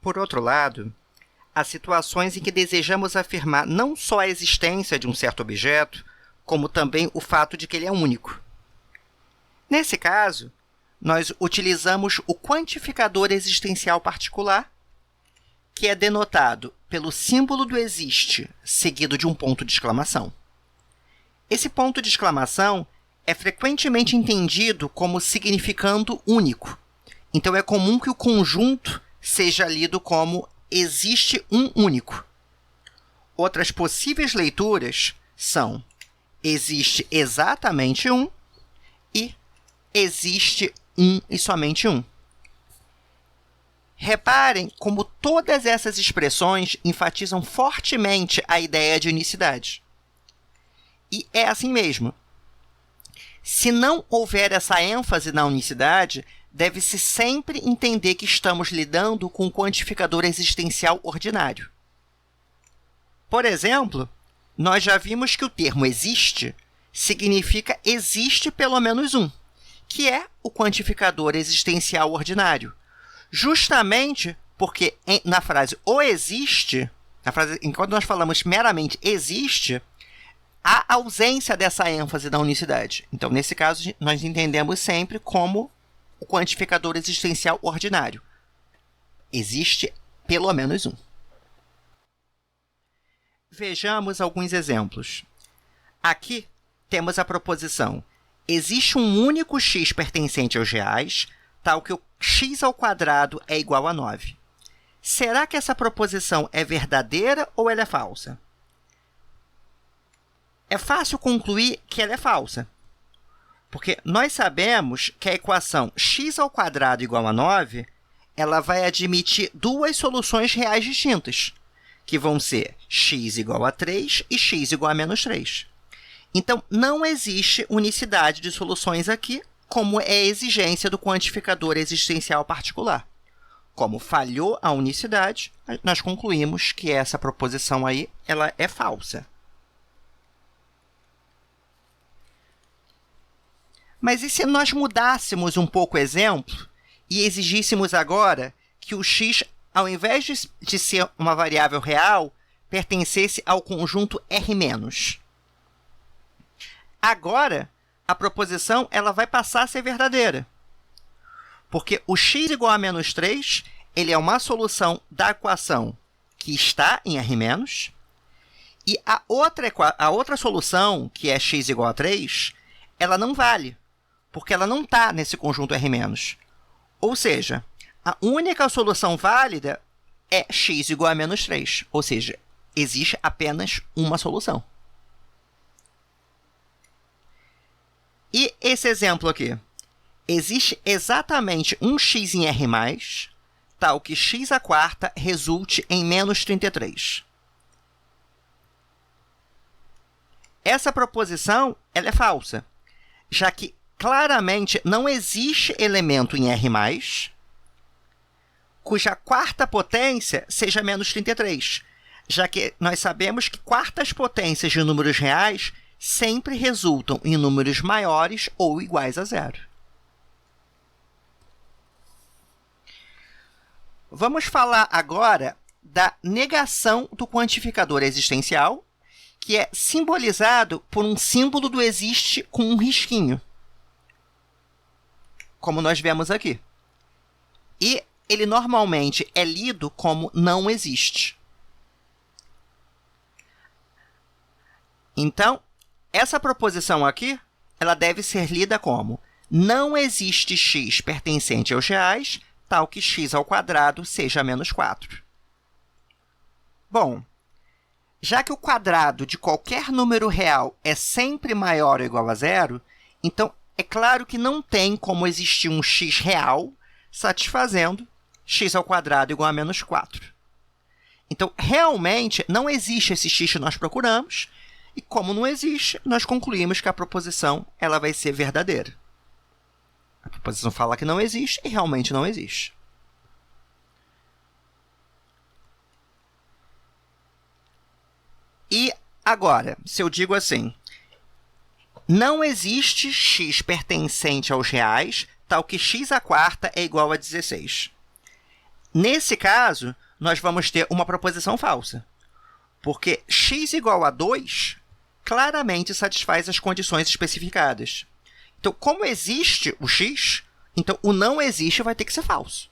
Por outro lado, há situações em que desejamos afirmar não só a existência de um certo objeto, como também o fato de que ele é único. Nesse caso, nós utilizamos o quantificador existencial particular, que é denotado pelo símbolo do existe, seguido de um ponto de exclamação. Esse ponto de exclamação é frequentemente entendido como significando único. Então, é comum que o conjunto seja lido como existe um único. Outras possíveis leituras são existe exatamente um e existe um e somente um. Reparem como todas essas expressões enfatizam fortemente a ideia de unicidade. E é assim mesmo. Se não houver essa ênfase na unicidade, deve-se sempre entender que estamos lidando com um quantificador existencial ordinário. Por exemplo, nós já vimos que o termo existe significa existe pelo menos um, que é o quantificador existencial ordinário. Justamente porque na frase o existe, enquanto nós falamos meramente existe, há ausência dessa ênfase da unicidade. Então, nesse caso, nós entendemos sempre como o quantificador existencial ordinário. Existe pelo menos um. Vejamos alguns exemplos. Aqui temos a proposição: existe um único x pertencente aos reais, tal que o x ao quadrado é igual a 9. Será que essa proposição é verdadeira ou ela é falsa? É fácil concluir que ela é falsa, porque nós sabemos que a equação x ao quadrado igual a 9 ela vai admitir duas soluções reais distintas, que vão ser x igual a 3 e x igual a menos 3. Então, não existe unicidade de soluções aqui, como é a exigência do quantificador existencial particular. Como falhou a unicidade, nós concluímos que essa proposição aí ela é falsa. Mas e se nós mudássemos um pouco o exemplo e exigíssemos agora que o x, ao invés de ser uma variável real, pertencesse ao conjunto R-? Agora, a proposição ela vai passar a ser verdadeira, porque o x igual a menos 3 ele é uma solução da equação que está em R-, e a outra solução, que é x igual a 3, ela não vale, porque ela não está nesse conjunto R-. Ou seja, a única solução válida é x igual a menos 3. Ou seja, existe apenas uma solução. E esse exemplo aqui? Existe exatamente um x em R+, tal que x à quarta resulte em menos 33. Essa proposição ela é falsa, já que claramente não existe elemento em R+, cuja quarta potência seja menos 33, já que nós sabemos que quartas potências de números reais sempre resultam em números maiores ou iguais a zero. Vamos falar agora da negação do quantificador existencial, que é simbolizado por um símbolo do existe com um risquinho, como nós vemos aqui. E ele normalmente é lido como não existe. Então, essa proposição aqui, ela deve ser lida como não existe x pertencente aos reais, tal que x ao quadrado seja menos 4. Bom, já que o quadrado de qualquer número real é sempre maior ou igual a zero, então é claro que não tem como existir um x real satisfazendo x ao quadrado igual a menos 4. Então, realmente, não existe esse x que nós procuramos, e como não existe, nós concluímos que a proposição ela vai ser verdadeira. A proposição fala que não existe e realmente não existe. E agora, se eu digo assim, não existe x pertencente aos reais, tal que x à quarta é igual a 16. Nesse caso, nós vamos ter uma proposição falsa, porque x igual a 2 claramente satisfaz as condições especificadas. Então, como existe o x, então o não existe vai ter que ser falso.